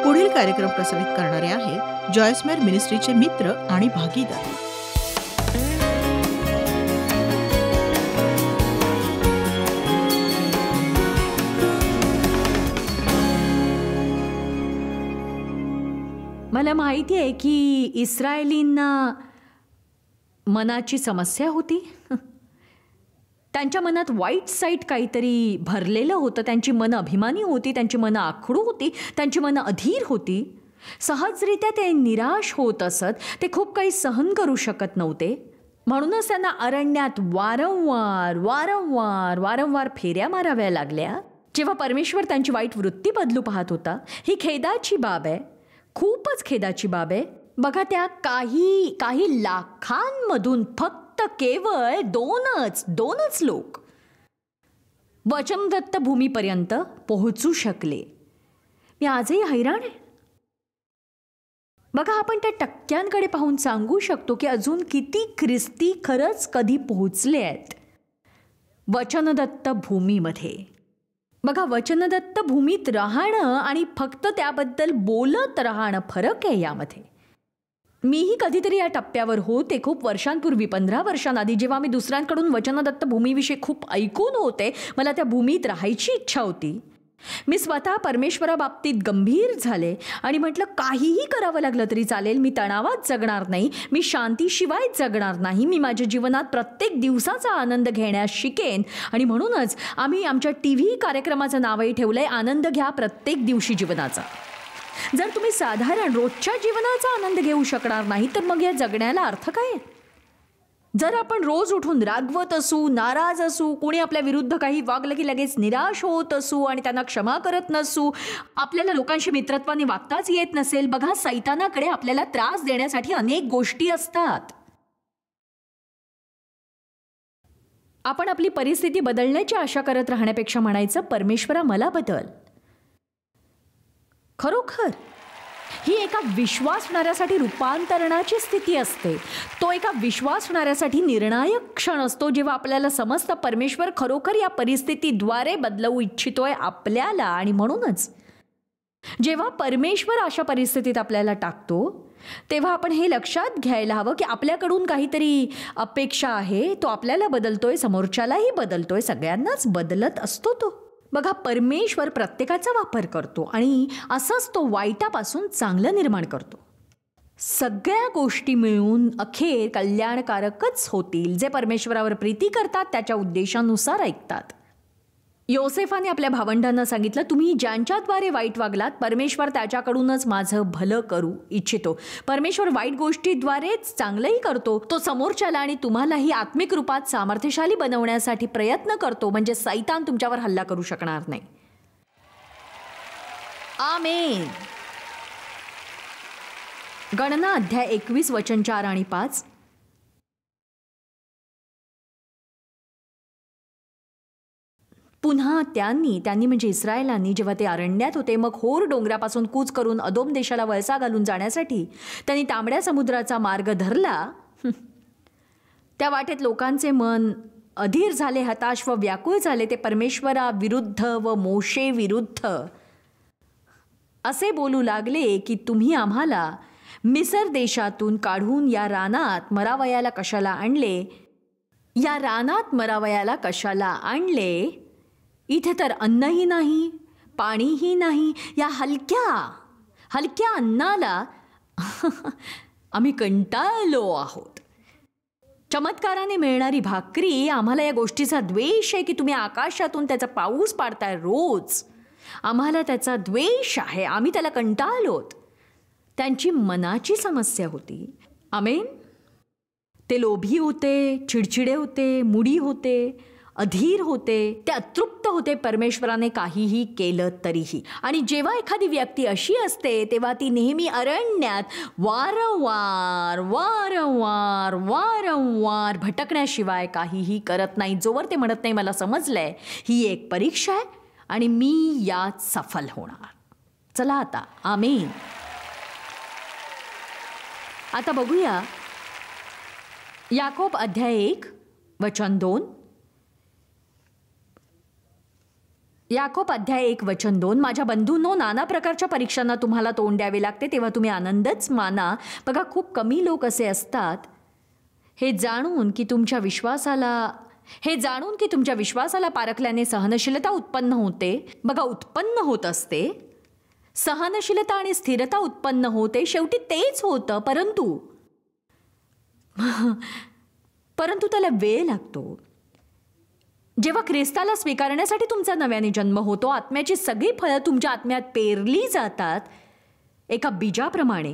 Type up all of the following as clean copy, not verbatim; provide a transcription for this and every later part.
पुढील कार्यक्रम प्रसारित करणारे आहे जॉयस्मेर मिनिस्ट्रीचे मित्र आणि भागीदार. मला माहिती आहे की इस्रायलींना मनाची समस्या होती. त्यांच्या मनात वाईट साईट काहीतरी भरलेलं होतं. त्यांची मनं अभिमानी होती, त्यांची मनं आखडू होती, त्यांची मनं अधीर होती. सहजरित्या ते निराश होत असत. ते खूप काही सहन करू शकत नव्हते. म्हणूनच त्यांना अरण्यात वारंवार वारंवार वारंवार फेऱ्या माराव्या लागल्या. जेव्हा परमेश्वर त्यांची वाईट वृत्ती बदलू पाहत होता. ही खेदाची बाब आहे, खूपच खेदाची बाब आहे. बघा, त्या काही लाखांमधून फक्त केवळ दोनच लोक वचनदत्त भूमीपर्यंत पोहोचू शकले. मी आजही हैराण आहे. बघा, आपण त्या टक्क्यांकडे पाहून सांगू शकतो की अजून किती ख्रिस्ती खरंच कधी पोहोचले आहेत वचनदत्त भूमीमध्ये. बघा, वचनदत्त भूमीत राहणं आणि फक्त त्याबद्दल बोलत राहणं फरक आहे यामध्ये. मीही कधीतरी या टप्प्यावर होते खूप वर्षांपूर्वी, 15 वर्षांआधी, जेव्हा मी दुसऱ्यांकडून वचनदत्त भूमीविषयी खूप ऐकून होते. मला त्या भूमीत राहायची इच्छा होती. मी स्वतः परमेश्वराबाबतीत गंभीर झाले आणि म्हटलं, काहीही करावं लागलं तरी चालेल, मी तणावात जगणार नाही, मी शांतीशिवाय जगणार नाही, मी माझ्या जीवनात प्रत्येक दिवसाचा आनंद घेण्यास शिकेन. आणि म्हणूनच आम्ही आमच्या TV कार्यक्रमाचं नावही ठेवलंय, आनंद घ्या प्रत्येक दिवशी जीवनाचा. जर तुम्ही साधारण रोजच्या जीवनाचा आनंद घेऊ शकणार नाही तर मग या जगण्याला अर्थ काय? जर आपण रोज उठून रागवत असू, नाराज असू, कोणी आपल्या विरुद्ध काही वागलं की लगेच निराश होत असू आणि त्यांना क्षमा करत नसू, आपल्याला लोकांशी मित्रत्वाने वागताच येत नसेल, बघा, सैतानाकडे आपल्याला त्रास देण्यासाठी अनेक गोष्टी असतात. आपण आपली परिस्थिती बदलण्याची आशा करत राहण्यापेक्षा म्हणायचं, परमेश्वरा मला बदल. खरोखर ही एका विश्वासणाऱ्यासाठी रूपांतरणाची स्थिती असते. तो एका विश्वासणाऱ्यासाठी निर्णायक क्षण असतो, जेव्हा आपल्याला समजतं परमेश्वर खरोखर या परिस्थितीद्वारे बदलवू इच्छितोय आपल्याला. आणि म्हणूनच जेव्हा परमेश्वर अशा परिस्थितीत आपल्याला टाकतो तेव्हा आपण हे लक्षात घ्यायला हवं की आपल्याकडून काहीतरी अपेक्षा आहे. तो आपल्याला बदलतोय, समोरच्यालाही बदलतोय, सगळ्यांनाच बदलत असतो तो. बघा, परमेश्वर प्रत्येकाचा वापर करतो आणि असंच तो वाईटापासून चांगलं निर्माण करतो. सगळ्या गोष्टी मिळून अखेर कल्याणकारकच होतील जे परमेश्वरावर प्रीती करतात, त्याच्या उद्देशानुसार ऐकतात. योसेफाने आपल्या भावंडांना सांगितलं, तुम्ही ज्यांच्याद्वारे वाईट वागलात, परमेश्वर त्याच्याकडूनच माझं भलं करू इच्छितो. परमेश्वर वाईट गोष्टीद्वारेच चांगलंही करतो. तो समोरच्याला आणि तुम्हालाही आत्मिक रूपात सामर्थ्यशाली बनवण्यासाठी प्रयत्न करतो, म्हणजे सैतान तुमच्यावर हल्ला करू शकणार नाही. आमेन. गणना अध्याय 21 वचन 4 आणि 5. पुन्हा त्यांनी म्हणजे इस्रायलांनी जेव्हा ते अरण्यात होते, मग होर डोंगरापासून कूच करून अदोम देशाला वळसा घालून जाण्यासाठी त्यांनी तांबड्या समुद्राचा मार्ग धरला. त्या वाटेत लोकांचे मन अधीर झाले, हताश व व्याकुळ झाले. ते परमेश्वरा विरुद्ध व मोशे विरुद्ध असे बोलू लागले की तुम्ही आम्हाला मिसर देशातून काढून या रानात मरावयाला कशाला आणले? इथे तर अन्नही नाही, पाणीही नाही. या हलक्या अन्नाला आम्ही कंटाळलो आहोत. चमत्काराने मिळणारी भाकरी, आम्हाला या गोष्टीचा द्वेष आहे की तुम्ही आकाशातून त्याचा पाऊस पाडताय रोज. आम्हाला त्याचा द्वेष आहे, आम्ही त्याला कंटाळलोत. त्यांची मनाची समस्या होती. आमेन. ते लोभी होते, चिडचिडे होते, मुडी होते, अधीर होते, ते अतृप्त होते परमेश्वराने काहीही केलं तरीही. आणि जेव्हा एखादी व्यक्ती अशी असते तेव्हा ती नेहमी अरण्यात वारंवार वारंवार वारंवार भटकण्याशिवाय काहीही करत नाही, जोवर ते म्हणत नाही मला समजलंय ही एक परीक्षा आहे आणि मी यात सफल होणार. चला आता, आमेन. आता बघूया याकोब अध्याय 1 वचन 2. याकोब अध्याय 1:2, माझ्या बंधूंनो, नाना प्रकारच्या परीक्षांना तुम्हाला तोंड द्यावे लागते तेव्हा तुम्ही आनंदच माना. बघा, खूप कमी लोक असे असतात हे जाणून की तुमच्या विश्वासाला पारखल्याने सहनशीलता उत्पन्न होते. बघा, उत्पन्न होत असते. सहनशीलता आणि स्थिरता उत्पन्न होते. शेवटी तेच होतं, परंतु त्याला वेळ लागतो. जेव्हा ख्रिस्ताला स्वीकारण्यासाठी तुमचा नव्याने जन्म होतो, आत्म्याची सगळी फळं तुमच्या आत्म्यात पेरली जातात एका बीजाप्रमाणे.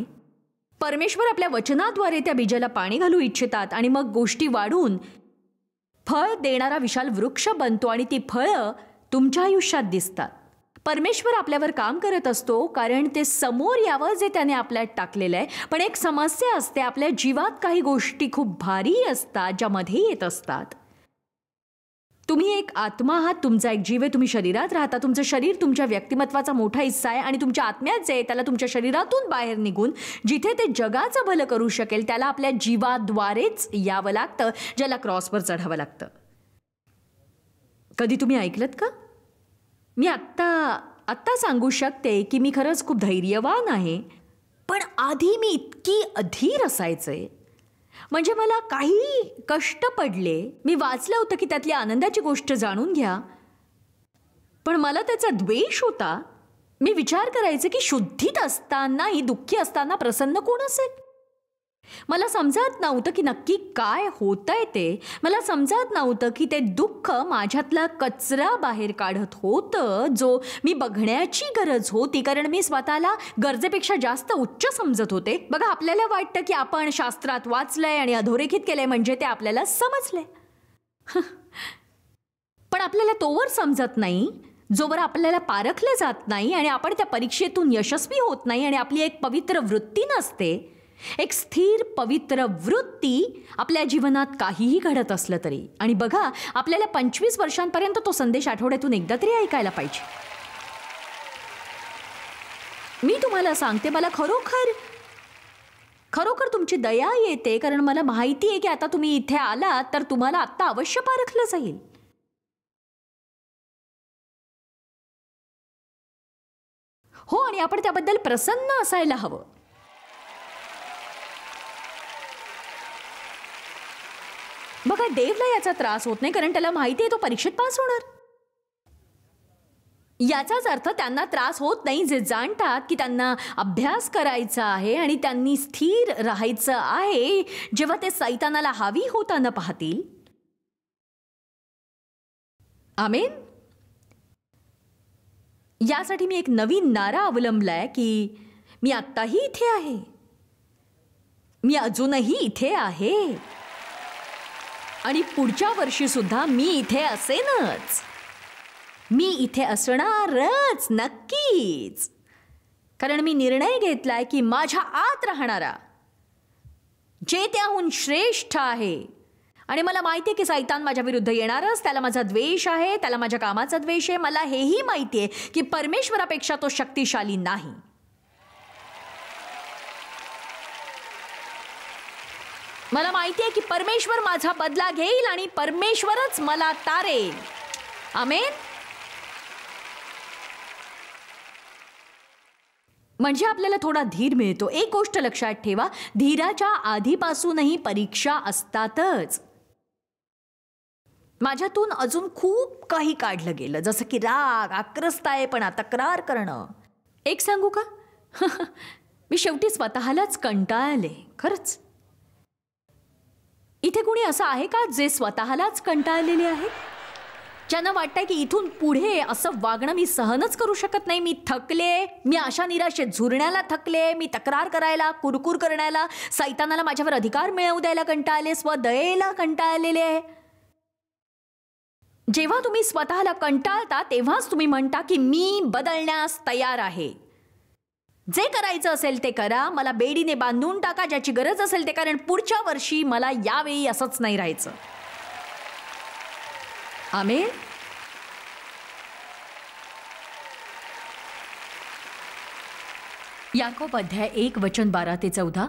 परमेश्वर आपल्या वचनाद्वारे त्या बीजाला पाणी घालू इच्छितात आणि मग गोष्टी वाढून फळ देणारा विशाल वृक्ष बनतो आणि ती फळं तुमच्या आयुष्यात दिसतात. परमेश्वर आपल्यावर काम करत असतो कारण ते समोर यावं जे त्याने आपल्यात टाकलेलं आहे. पण एक समस्या असते, आपल्या जीवात काही गोष्टी खूप भारी असतात ज्या मध्ये येत असतात. तुम्ही एक आत्मा आहात, तुमचा एक जीव आहे, तुम्ही शरीरात राहता. तुमचं शरीर तुमच्या व्यक्तिमत्वाचा मोठा हिस्सा आहे आणि तुमच्या आत्म्यात जे आहे त्याला तुमच्या शरीरातून बाहेर निघून जिथे ते जगाचं भलं करू शकेल त्याला आपल्या जीवाद्वारेच यावं लागतं, ज्याला क्रॉसवर चढावं लागतं. कधी तुम्ही ऐकलत का? मी आत्ता सांगू शकते की मी खरंच खूप धैर्यवान आहे, पण आधी मी इतकी अधीर असायचे. म्हणजे मला काही कष्ट पडले, मी वाचलं होतं की त्यातली आनंदाची गोष्ट जाणून घ्या, पण मला त्याचा द्वेष होता. मी विचार करायचे की शुद्धीत असतानाही दुःखी असताना प्रसन्न कोण असेल. मला समजत नव्हतं की नक्की काय होतंय ते. मला समजत नव्हतं की ते दुःख माझ्यातला कचरा बाहेर काढत होतं जो मी बघण्याची गरज होती, कारण मी स्वतःला गरजेपेक्षा जास्त उच्च समजत होते. बघा, आपल्याला वाटतं की आपण शास्त्रात वाचलंय आणि अधोरेखित केलंय म्हणजे ते आपल्याला समजलंय. पण आपल्याला तोवर समजत नाही जोवर आपल्याला पारखलं जात नाही आणि आपण त्या परीक्षेतून यशस्वी होत नाही आणि आपली एक पवित्र वृत्ती नसते. एक स्थिर पवित्र वृत्ती आपल्या जीवनात काहीही घडत असलं तरी. आणि बघा, आपल्याला 25 वर्षांपर्यंत तो संदेश आठवड्यातून एकदा तरी ऐकायला पाहिजे. मी तुम्हाला सांगते, मला खरोखर तुमची दया येते, कारण मला माहिती आहे की आता तुम्ही इथे आलात तर तुम्हाला आत्ता अवश्य पारखलं जाईल. हो, आणि आपण त्याबद्दल प्रसन्न असायला हवं. बघा, देवला याचा त्रास होत नाही कारण त्याला माहिती आहे तो परीक्षेत पास होणार. याचाच अर्थ त्यांना त्रास होत नाही जे जाणतात की त्यांना अभ्यास करायचा आहे आणि त्यांनी स्थिर राहायचं आहे जेव्हा ते सैतानाला हावी होताना पाहतील. आमेन. यासाठी मी एक नवीन नारा अवलंबलाय की मी आत्ताही इथे आहे, मी अजूनही इथे आहे आणि पुढच्या वर्षी सुद्धा मी इथे असेनच. मी इथे असणारच नक्कीच, कारण मी निर्णय घेतलाय की माझ्या आत राहणारा जे त्याहून श्रेष्ठ आहे. आणि मला माहिती आहे की सैतान माझ्या विरुद्ध येणारच, त्याला माझा द्वेष आहे, त्याला माझ्या कामाचा द्वेष आहे. मला हेही माहिती आहे की परमेश्वरापेक्षा तो शक्तिशाली नाही. मला माहिती आहे की परमेश्वर माझा बदला घेईल आणि परमेश्वरच मला तारेल. आमेन. म्हणजे आपल्याला थोडा धीर मिळतो. एक गोष्ट लक्षात ठेवा, धीराच्या आधीपासूनही परीक्षा असतातच. माझ्यातून अजून खूप काही काढलं गेलं, जसं की राग, आक्रस्तायपणा, तक्रार करणं. एक सांगू का, मी शेवटी स्वतःलाच कंटाळले. खरंच. इथे कुणी असं आहे का जे स्वतःलाच कंटाळलेले आहे, ज्यांना वाटतंय की इथून पुढे असं वागणं मी सहनच करू शकत नाही, मी थकले, मी अशा निराशेत झुरण्याला थकले, मी तक्रार करायला, कुरकुर करण्याला, सैतानाला माझ्यावर अधिकार मिळवू द्यायला कंटाळले, स्वदयेला कंटाळलेले आहे. जेव्हा तुम्ही स्वतःला कंटाळता तेव्हाच तुम्ही म्हणता की मी बदलण्यास तयार आहे. जे करायचं असेल ते करा, मला बेडीने बांधून टाका, ज्याची गरज असेल ते, कारण पुढच्या वर्षी मला यावेळी असंच नाही राहायचं. आमेन. याकोब अध्याय 1:12-14.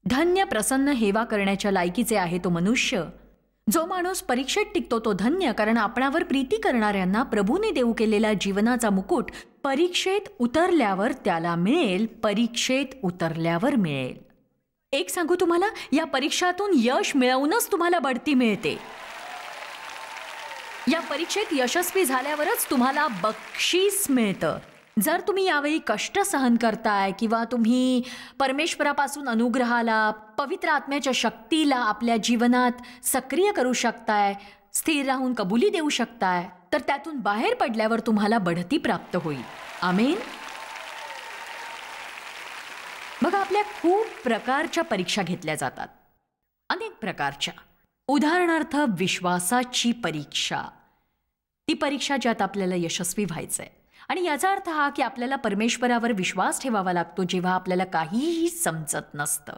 धन्य, प्रसन्न, हेवा करण्याच्या लायकीचे आहे तो मनुष्य जो माणूस परीक्षेत टिकतो तो धन्य, कारण आपणावर प्रीती करणाऱ्यांना प्रभूने देऊ केलेला जीवनाचा मुकुट परीक्षेत उतरल्यावर त्याला मिळेल, परीक्षेत उतरल्यावर मिळेल. एक सांगू तुम्हाला, या परीक्षातून यश मिळवूनच तुम्हाला बढती मिळते. या परीक्षेत यशस्वी झाल्यावरच तुम्हाला बक्षीस मिळतं. जर तुम्ही यावेळी कष्ट सहन करताय किंवा तुम्ही परमेश्वरापासून अनुग्रहाला, पवित्र आत्म्याच्या शक्तीला आपल्या जीवनात सक्रिय करू शकताय, स्थिर राहून कबुली देऊ शकताय, तर त्यातून बाहेर पडल्यावर तुम्हाला बढती प्राप्त होईल. आमेन. बघा, आपल्या खूप प्रकारच्या परीक्षा घेतल्या जातात, अनेक प्रकारच्या. उदाहरणार्थ विश्वासाची परीक्षा, ती परीक्षा ज्यात आपल्याला यशस्वी व्हायचंय. आणि याचा अर्थ हा की आपल्याला परमेश्वरावर विश्वास ठेवावा लागतो जेव्हा आपल्याला काहीही समजत नसतं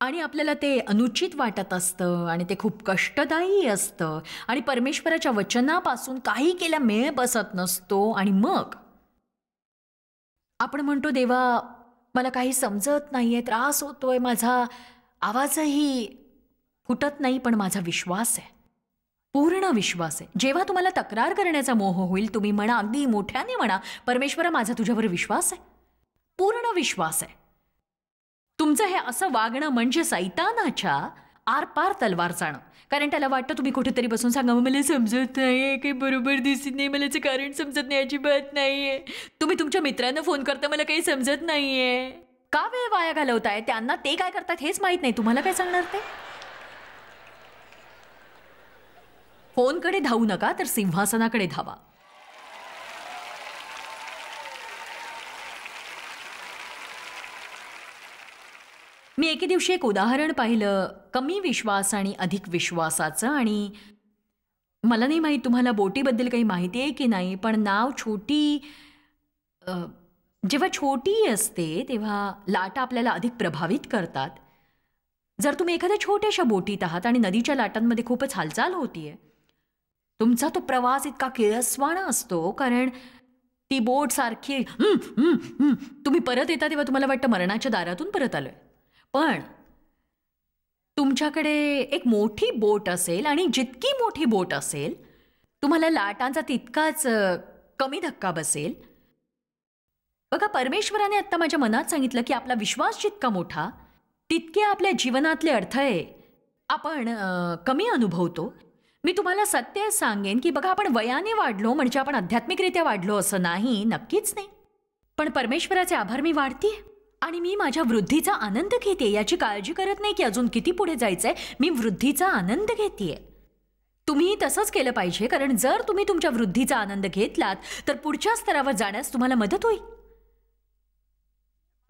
आणि आपल्याला ते अनुचित वाटत असतं आणि ते खूप कष्टदायी असतं आणि परमेश्वराच्या वचनापासून काही केल्या मेळ बसत नसतो. आणि मग आपण म्हणतो, देवा मला काही समजत नाहीये, त्रास होतोय, माझा आवाजही फुटत नाही, पण माझा विश्वास आहे, पूर्ण विश्वास आहे. जेव्हा तुम्हाला तक्रार करण्याचा मोह होईल, तुम्ही म्हणा, अगदी मोठ्याने म्हणा, परमेश्वरा माझा तुझ्यावर विश्वास आहे, पूर्ण विश्वास आहे. तुमचं हे असं वागणं म्हणजे सैतानाच्या आरपार तलवार जाणं. कारण त्याला वाटतं तुम्ही कुठेतरी बसून सांगा, मला समजत नाहीये, काही बरोबर दिसत नाही, मला कारण समजत नाही, अजिबात नाहीये. तुम्ही तुमच्या मित्रांना फोन करता, मला काही समजत नाहीये. का वेळ वाया घालवताय? त्यांना ते काय करतात हेच माहित नाही, तुम्हाला काय सांगणार ते? फोनकडे धावू नका, तर सिंहासनाकडे धावा. मी एके दिवशी एक उदाहरण पाहिलं, कमी विश्वास आणि अधिक विश्वासाचं. आणि मला नाही माहीत तुम्हाला बोटीबद्दल काही माहिती आहे की नाही, पण नाव छोटी जेव्हा छोटी असते तेव्हा लाटा आपल्याला अधिक प्रभावित करतात. जर तुम्ही एखाद्या छोट्याशा बोटीत आहात आणि नदीच्या लाटांमध्ये खूपच हालचाल होतीये, तुमचा तो प्रवास इतका किळसवाणा असतो, कारण ती बोट सारखी तुम्ही परत येता तेव्हा तुम्हाला वाटतं मरणाच्या दारातून परत आलोय. पण तुमच्याकडे एक मोठी बोट असेल आणि जितकी मोठी बोट असेल तुम्हाला लाटांचा तितकाच कमी धक्का बसेल. बघा, परमेश्वराने आत्ता माझ्या मनात सांगितलं की आपला विश्वास जितका मोठा तितके आपल्या जीवनातले अडथळे आपण कमी अनुभवतो. मी तुम्हाला सत्य सांगेन की बघा, आपण वयाने वाढलो म्हणजे आपण आध्यात्मिकरित्या वाढलो असं नाही, नक्कीच नाही. पण परमेश्वराचे आभार, मी वाढतीये आणि मी माझ्या वृद्धीचा आनंद घेते. याची काळजी करत नाही की अजून किती पुढे जायचंय, मी वृद्धीचा आनंद घेतेय. तुम्ही तसंच केलं पाहिजे, कारण जर तुम्ही तुमच्या वृद्धीचा आनंद घेतलात तर पुढच्या स्तरावर जाण्यास तुम्हाला मदत होईल.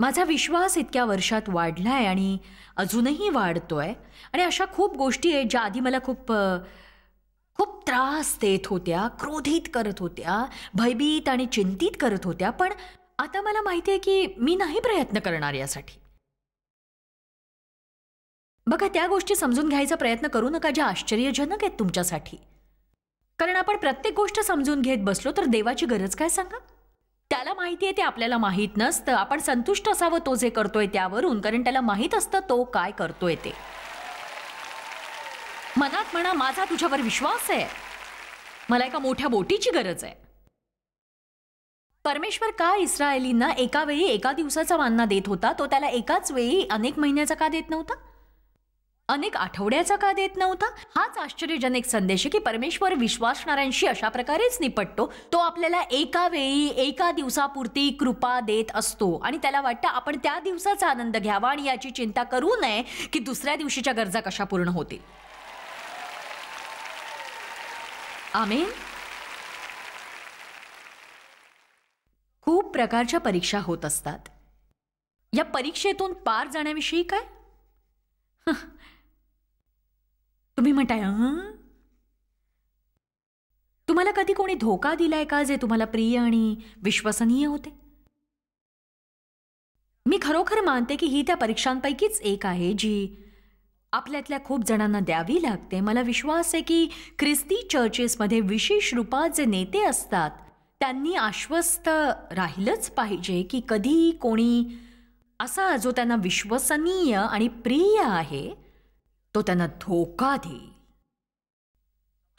माझा विश्वास इतक्या वर्षात वाढलाय आणि अजूनही वाढतोय. आणि अशा खूप गोष्टी आहेत ज्या आधी मला खूप त्रास देत होत्या, क्रोधित करत होत्या, भयभीत आणि चिंतित करत होत्या. पण आता मला माहिती आहे की मी नाही प्रयत्न करणार यासाठी. बघा, त्या गोष्टी समजून घ्यायचा प्रयत्न करू नका ज्या आश्चर्यजनक आहेत तुमच्यासाठी. कारण आपण प्रत्येक गोष्ट समजून घेत बसलो तर देवाची गरज काय सांगा? त्याला माहिती आहे ते आपल्याला माहीत नसतं. आपण संतुष्ट असावं तो जे करतोय त्यावरून, कारण त्याला माहीत असतं तो काय करतोय ते. मनात म्हणा, माझा तुझ्यावर विश्वास आहे, मला एका मोठ्या बोटीची गरज आहे. परमेश्वर का इस्रायलींना एका वेळी एका दिवसाचा मान्ना देत होता, तो त्याला एकाच वेळी अनेक महिन्याचा का देत नव्हता, अनेक आठवड्याचा का देत नव्हता? हाच आश्चर्यजनक संदेश आहे की परमेश्वर विश्वासणाऱ्यांशी अशा प्रकारेच निपटतो. तो आपल्याला एका वेळी एका दिवसापुरती कृपा देत असतो आणि त्याला वाटतं आपण त्या दिवसाचा आनंद घ्यावा आणि याची चिंता करू नये की दुसऱ्या दिवशीच्या गरजा कशा पूर्ण होतील. आमेन. खूप प्रकारच्या परीक्षा होत असतात. या परीक्षेतून पार जाण्याविषयी काय तुम्ही म्हणताय, तुम्हाला कधी कोणी धोका दिलाय का जे तुम्हाला प्रिय आणि विश्वसनीय होते? मी खरोखर मानते की ही त्या परीक्षांपैकीच एक आहे जी आपल्यातल्या खूप जणांना द्यावी लागते. मला विश्वास आहे की ख्रिस्ती चर्चेसमध्ये विशेष रूपात जे नेते असतात त्यांनी आश्वस्त राहिलंच पाहिजे की कधी कोणी असा जो त्यांना विश्वसनीय आणि प्रिय आहे तो त्यांना धोका देईल.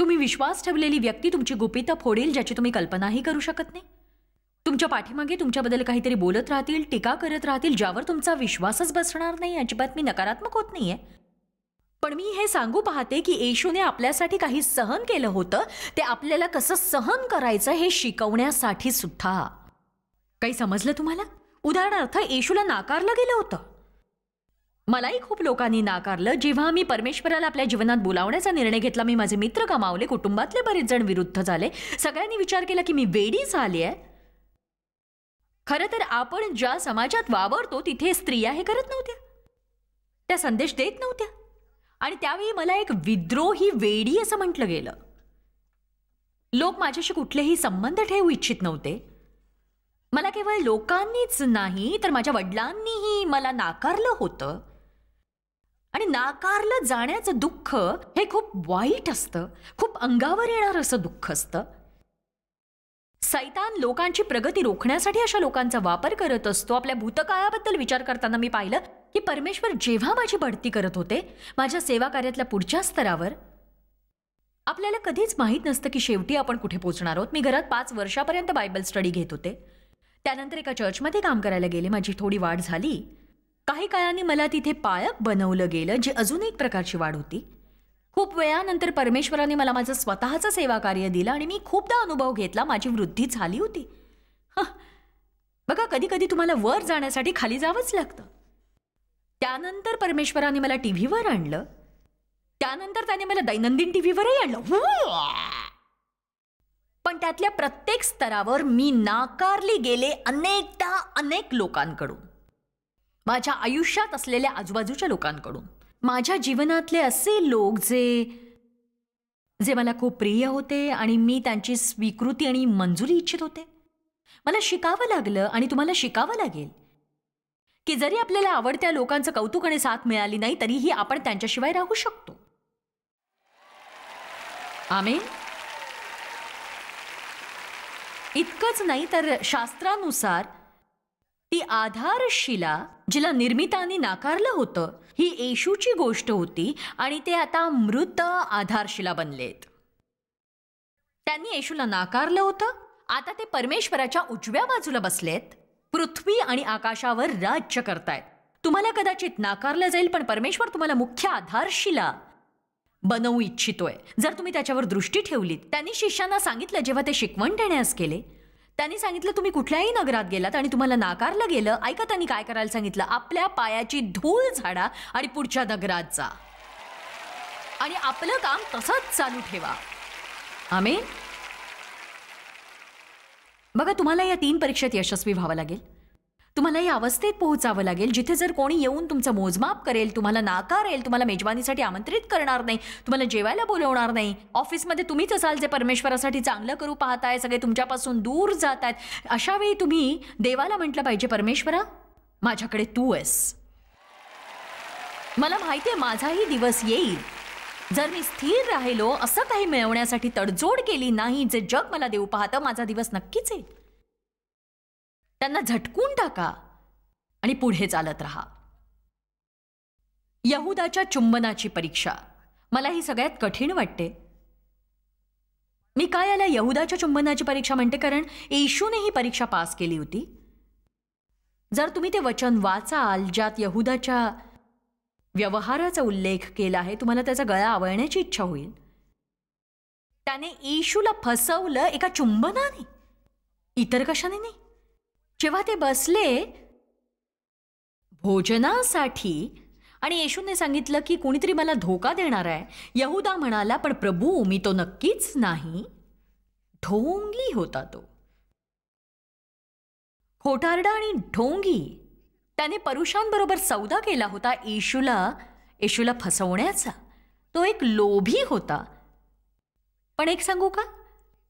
तुम्ही विश्वास ठेवलेली व्यक्ती तुमची गुपितं फोडेल ज्याची तुम्ही कल्पनाही करू शकत नाही. तुमच्या पाठीमागे तुमच्याबद्दल काहीतरी बोलत राहतील, टीका करत राहतील, ज्यावर तुमचा विश्वासच बसणार नाही. अजिबात मी नकारात्मक होत नाहीये, पण मी हे सांगू पाहते की येशूने आपल्यासाठी काही सहन केलं होतं, ते आपल्याला कसं सहन करायचं हे शिकवण्यासाठी सुद्धा. काही समजलं तुम्हाला? उदाहरणार्थ, येशूला नाकारलं गेलं होतं. मलाही खूप लोकांनी नाकारलं. जेव्हा मी परमेश्वराला आपल्या जीवनात बोलावण्याचा निर्णय घेतला, मी माझे मित्र गमावले, कुटुंबातले बरेच जण विरुद्ध झाले. सगळ्यांनी विचार केला की मी वेडी झाली आहे. खरं तर आपण ज्या समाजात वावरतो तिथे स्त्रिया हे करत नव्हत्या, त्या संदेश देत नव्हत्या. आणि त्यावेळी मला एक विद्रोही वेडी असं म्हटलं गेलं. लोक माझ्याशी कुठलेही संबंध ठेवू इच्छित नव्हते. मला केवळ लोकांनीच नाही तर माझ्या वडिलांनीही मला नाकारलं होतं. आणि नाकारलं जाण्याचं दुःख हे खूप वाईट असतं, खूप अंगावर येणार असं दुःख असतं. सैतान लोकांची प्रगती रोखण्यासाठी अशा लोकांचा वापर करत असतो. आपल्या भूतकाळाबद्दल विचार करताना मी पाहिलं की परमेश्वर जेव्हा माझी बढती करत होते माझ्या सेवा कार्यातल्या पुढच्या स्तरावर, आपल्याला कधीच माहीत नसतं की शेवटी आपण कुठे पोहोचणार आहोत. मी घरात 5 वर्षापर्यंत बायबल स्टडी घेत होते. त्यानंतर एका चर्चमध्ये काम करायला गेले. माझी थोडी वाढ झाली. काही काळाने मला तिथे पाळक बनवलं गेलं, जी अजून एक प्रकारची वाढ होती. खूप वेळानंतर परमेश्वराने मला माझं स्वतःचं सेवा कार्य दिलं आणि मी खूपदा अनुभव घेतला. माझी वृद्धी झाली होती. बघा, कधी कधी तुम्हाला वर जाण्यासाठी खाली जावंच लागतं. त्यानंतर परमेश्वराने मला टीव्हीवर आणलं. त्यानंतर त्याने मला दैनंदिन टीव्हीवरही आणलं. पण त्यातल्या प्रत्येक स्तरावर मी नाकारले गेले अनेकदा, अनेक लोकांकडून, माझ्या आयुष्यात असलेल्या आजूबाजूच्या लोकांकडून. माझ्या जीवनातले असे लोक जे मला खूप प्रिय होते आणि मी त्यांची स्वीकृती आणि मंजुरी इच्छित होते. मला शिकावं लागलं आणि तुम्हाला शिकावं लागेल की जरी आपल्याला आवडत्या लोकांचं कौतुक आणि साथ मिळाली नाही तरीही आपण त्यांच्याशिवाय राहू शकतो. आमेन. इतकंच नाही तर शास्त्रानुसार ती आधारशिला जिला निर्मिताने नाकारलं होतं, ही येशूची गोष्ट होती आणि ते आता मृत आधारशिला बनलेत. त्यांनी येशूला नाकारलं होतं, आता ते परमेश्वराच्या उजव्या बाजूला बसलेत, पृथ्वी आणि आकाशावर राज्य करतायत. तुम्हाला कदाचित नाकारलं जाईल, पण परमेश्वर तुम्हाला मुख्य आधारशिला बनवू इच्छितोय जर तुम्ही त्याच्यावर दृष्टी ठेवलीत. त्यांनी शिष्यांना सांगितलं, जेव्हा ते शिकवण देण्यास गेले, त्यांनी सांगितलं, तुम्ही कुठल्याही नगरात गेलात आणि तुम्हाला नाकारलं गेलं, ऐका त्यांनी काय करायला सांगितलं, आपल्या पायाची धूळ झाडा आणि पुढच्या नगरात जा आणि आपलं काम तसंच चालू ठेवा. आमेन. बघा, तुम्हाला या 3 परीक्षेत यशस्वी व्हावं लागेल. तुम्हाला या अवस्थेत पोहोचावं लागेल जिथे जर कोणी येऊन तुमचं मोजमाप करेल, तुम्हाला नाकारेल, तुम्हाला मेजवानीसाठी आमंत्रित करणार नाही, तुम्हाला जेवायला बोलवणार नाही, ऑफिसमध्ये तुम्हीच असाल जे परमेश्वरासाठी चांगलं करू पाहताय, सगळे तुमच्यापासून दूर जात आहेत. अशा वेळी तुम्ही देवाला म्हटलं पाहिजे, परमेश्वरा, माझ्याकडे तू आहेस. मला माहिती आहे माझाही दिवस येईल. जर मी स्थिर राहिलो, असं काही मिळवण्यासाठी तडजोड केली नाही जे जग मला देऊ पाहतं, माझा दिवस नक्कीच येईल. त्यांना झटकून टाका आणि पुढे चालत राहा. यहुदाच्या चुंबनाची परीक्षा मला ही सगळ्यात कठीण वाटते. मी काय याला यहुदाच्या चुंबनाची परीक्षा म्हणते, कारण येशूने ही परीक्षा पास केली होती. जर तुम्ही ते वचन वाचाल ज्यात यहुदाच्या व्यवहाराचा उल्लेख केला आहे, तुम्हाला त्याचा गळा आवळण्याची इच्छा होईल. त्याने येशूला फसवलं एका चुंबनाने, इतर कशाने नाही. जेव्हा ते बसले भोजनासाठी आणि येशूने सांगितलं की कोणीतरी मला धोका देणार आहे, यहुदा म्हणाला, पण प्रभू, मी तो नक्कीच नाही. ढोंगी होता तो, खोटारडा आणि ढोंगी. त्याने परुषांबरोबर सौदा केला होता येशूला फसवण्याचा. तो एक लोभी होता. पण एक सांगू का,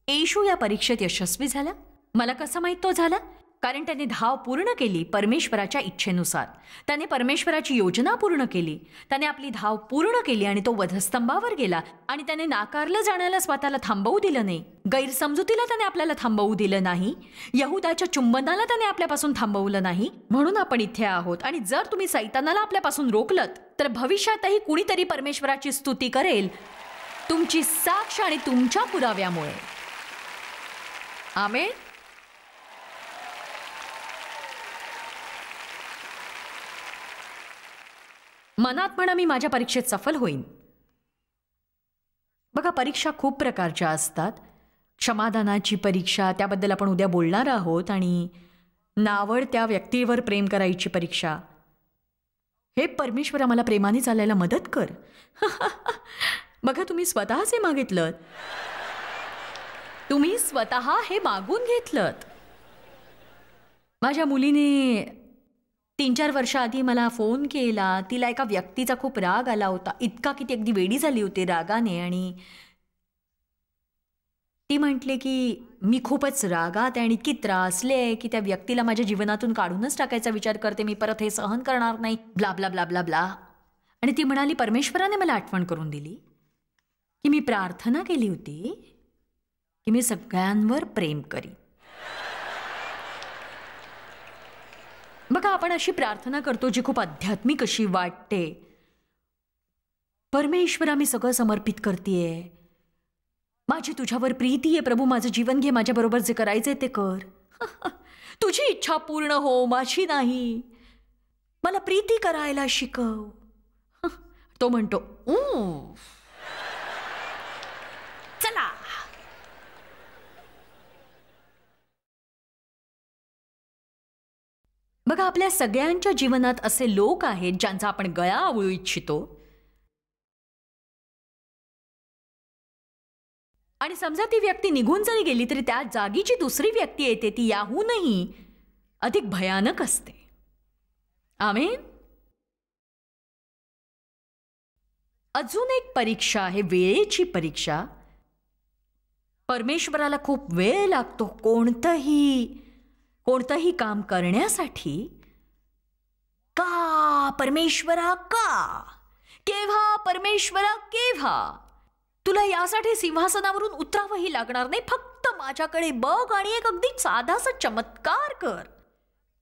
येशू या परीक्षेत यशस्वी झाला. मला कसं माहित तो झाला? कारण त्याने धाव पूर्ण केली परमेश्वराच्या इच्छेनुसार. त्याने परमेश्वराची योजना पूर्ण केली. त्याने आपली धाव पूर्ण केली आणि तो वधस्तंभावर गेला. आणि त्याने नाकारलं जाण्याला स्वतःला थांबवू दिलं नाही. गैरसमजुतीला त्याने आपल्याला थांबवू दिलं नाही. यहुदाच्या चुंबनाला त्याने आपल्यापासून थांबवलं नाही. म्हणून आपण इथे आहोत. आणि जर तुम्ही सैतानाला आपल्यापासून रोखलत तर भविष्यातही कुणीतरी परमेश्वराची स्तुती करेल तुमची साक्ष आणि तुमच्या पुराव्यामुळे. आमेन. मनात म्हणा मी माझ्या परीक्षेत सफल होईन. बघा, परीक्षा खूप प्रकारच्या असतात. क्षमादानाची परीक्षा, त्याबद्दल आपण उद्या बोलणार आहोत. आणि नावडत्या व्यक्तीवर प्रेम करायची परीक्षा. हे परमेश्वरा मला प्रेमाने चालायला मदत कर. बघा, तुम्ही स्वतःच हे मागितलं, तुम्ही स्वतः हे मागून घेतलं. माझ्या मुलीने 3-4 वर्षाआधी मला फोन केला. तिला एका व्यक्तीचा खूप राग आला होता, इतका की ती अगदी वेडी झाली होती रागाने. आणि ती म्हटले की मी खूपच रागात आहे आणि इतकी त्रासले की त्या व्यक्तीला माझ्या जीवनातून काढूनच टाकायचा विचार करते. मी परत हे सहन करणार नाही, blah blah blah blah blah. आणि ती म्हणाली, परमेश्वराने मला आठवण करून दिली की मी प्रार्थना केली होती की मी सगळ्यांवर प्रेम करीन. बघा, आपण अशी प्रार्थना करतो जी खूप आध्यात्मिक अशी वाटते. परमेश्वरा, मी सगळं समर्पित करतेय, माझी तुझ्यावर प्रीती आहे प्रभू, माझं जीवन घे, माझ्याबरोबर जे करायचंय ते कर. तुझी इच्छा पूर्ण हो, माझी नाही. मला प्रीती करायला शिकव. तो म्हणतो, चला. बघा, आपल्या सगळ्यांच्या जीवनात असे लोक आहेत ज्यांचा आपण गळा आवळू इच्छितो. आणि समजा ती व्यक्ती निघून जरी गेली तरी त्या जागी जी दुसरी व्यक्ती येते ती याहूनही अधिक भयानक असते. आमेन. अजून एक परीक्षा आहे, वेळेची परीक्षा. परमेश्वराला खूप वेळ लागतो कोणतंही काम करण्यासाठी. का परमेश्वरा, का? केव्हा परमेश्वरा, केव्हा? तुला यासाठी सिंहासनावरून उतरावंही लागणार नाही. फक्त माझ्याकडे बघ आणि एक अगदी साधासा चमत्कार कर.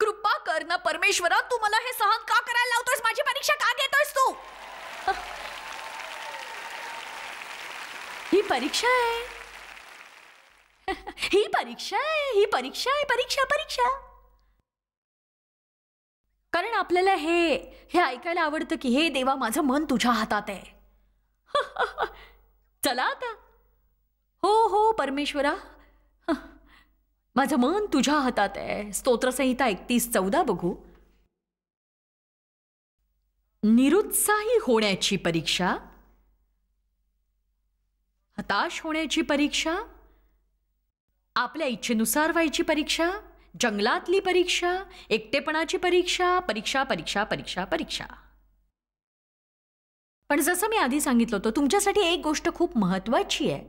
कृपा कर ना परमेश्वरा, तू मला हे सहन का करायला लावतोयस? माझी परीक्षा का घेतोयस तू? ही परीक्षा आहे, ही परीक्षा आहे, ही परीक्षा आहे, परीक्षा. कारण आपल्याला हे ऐकायला आवडतं की हे देवा, माझं मन तुझ्या हातात आहे. चला आता. हो परमेश्वरा, माझं मन तुझ्या हातात आहे. स्तोत्रसंहिता 31:14 बघू. निरुत्साही होण्याची परीक्षा, हताश होण्याची परीक्षा, आपल्या इच्छेनुसार व्हायची परीक्षा, जंगलातली परीक्षा, एकटेपणाची परीक्षा, परीक्षा. पण जसं मी आधी सांगितलं होतं, तुमच्यासाठी एक गोष्ट खूप महत्वाची आहे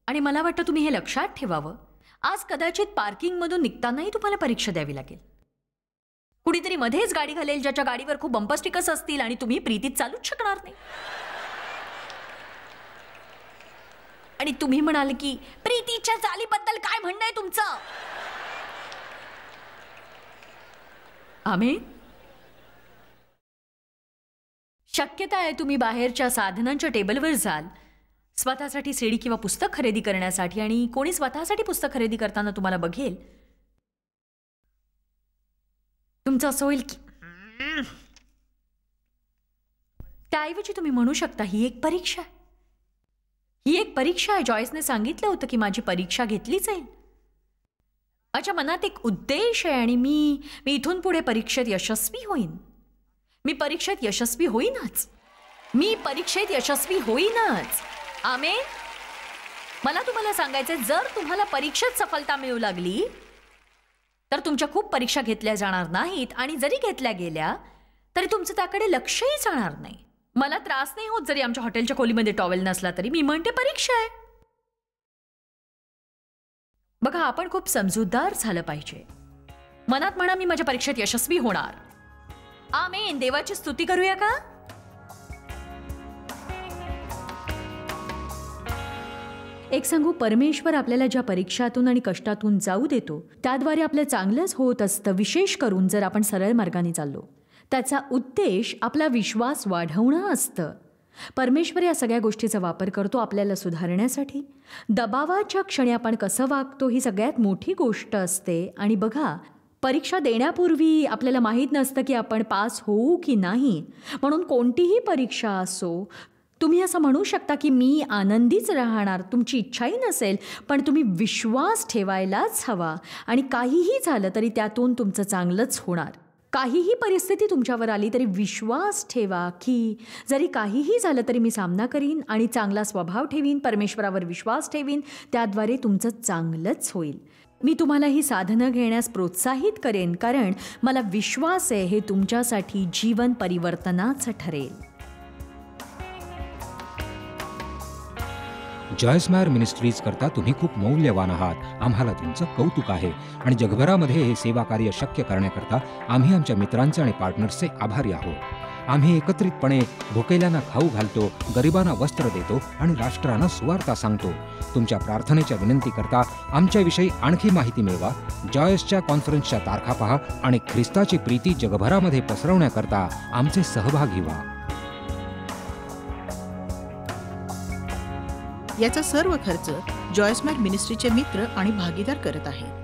आणि मला वाटतं तुम्ही हे लक्षात ठेवावं. आज कदाचित पार्किंगमधून निघतानाही तुम्हाला परीक्षा द्यावी लागेल. कुणीतरी मध्येच गाडी घालेल ज्याच्या गाडीवर खूप बंपर स्टिकर्स असतील आणि तुम्ही प्रीतीत चालूच शकणार नाही. आणि तुम्ही म्हणाल की प्रीतीच्या चालीबद्दल काय म्हणणं आहे तुमचं? आमेन. शक्यता आहे तुम्ही बाहेरच्या साधनांच्या टेबलवर जाल स्वतःसाठी सीडी किंवा पुस्तक खरेदी करण्यासाठी, आणि कोणी स्वतःसाठी पुस्तक खरेदी करताना तुम्हाला बघेल. तुमचं असं होईल की त्याऐवजी तुम्ही म्हणू शकता, ही एक परीक्षा आहे, ही एक परीक्षा आहे. जॉयसने सांगितलं होतं की माझी परीक्षा घेतली जाईल. माझ्या मनात एक उद्देश आहे आणि मी इथून पुढे परीक्षेत यशस्वी होईन. मी परीक्षेत यशस्वी होईनच. मी परीक्षेत यशस्वी होईनच. आमेन. मला तुम्हाला सांगायचंय, जर तुम्हाला परीक्षेत सफलता मिळू लागली तर तुमच्या खूप परीक्षा घेतल्या जाणार नाहीत, आणि जरी घेतल्या गेल्या तरी तुमचं त्याकडे लक्षही जाणार नाही. मला त्रास नाही होत जरी आमच्या हॉटेलच्या खोलीमध्ये टॉवेल नसला तरी. मी म्हणते परीक्षा आहे. बघा, आपण खूप समजूतदार झालं पाहिजे. मनात म्हणा, मी माझ्या परीक्षेत यशस्वी होणार. आमेन. देवाची स्तुती करूया का? एक सांगू, परमेश्वर आपल्याला ज्या परीक्षातून आणि कष्टातून जाऊ देतो त्याद्वारे आपलं चांगलंच होत असतं. विशेष करून जर आपण सरळ मार्गाने चाललो. त्याचा उद्देश आपला विश्वास वाढवणं असतं. परमेश्वर या सगळ्या गोष्टीचा वापर करतो आपल्याला सुधारण्यासाठी. दबावाच्या क्षणी आपण कसं वागतो ही सगळ्यात मोठी गोष्ट असते. आणि बघा, परीक्षा देण्यापूर्वी आपल्याला माहीत नसतं की आपण पास होऊ की नाही. म्हणून कोणतीही परीक्षा असो, तुम्ही असं म्हणू शकता की मी आनंदीच राहणार, तुमची इच्छाही नसेल, पण तुम्ही विश्वास ठेवायलाच हवा. आणि काहीही झालं तरी त्यातून तुमचं चांगलंच होणार. काहीही परिस्थिती तुमच्यावर आली तरी विश्वास ठेवा की जरी काहीही झालं तरी मी सामना करीन आणि चांगला स्वभाव ठेवीन, परमेश्वरावर विश्वास ठेवीन, त्याद्वारे तुमचं चांगलंच होईल. मी तुम्हाला ही साधनं घेण्यास प्रोत्साहित करेन, कारण मला विश्वास आहे हे तुमच्यासाठी जीवन परिवर्तनाचं ठरेल. जॉयस मेयर मिनिस्ट्रीज करता तुम्ही खूप मौल्यवान आहात. आम्हाला तुमचं कौतुक आहे आणि जगभरामध्ये हे सेवा कार्य शक्य करण्याकरता आम्ही आमच्या मित्रांचे आणि पार्टनर्सचे आभारी आहोत. आम्ही एकत्रितपणे भुकेल्यांना खाऊ घालतो, गरिबांना वस्त्र देतो आणि राष्ट्रांना सुवार्ता सांगतो. तुमच्या प्रार्थनेच्या विनंतीकरता आमच्याविषयी आणखी माहिती मिळवा. जॉयसच्या कॉन्फरन्सच्या तारखा पहा आणि ख्रिस्ताची प्रीती जगभरामध्ये पसरवण्याकरता आमचे सहभागी व्हा. याचा सर्व खर्च जॉयस मेयर मिनिस्ट्रीचे मित्र आणि भागीदार करत आहेत.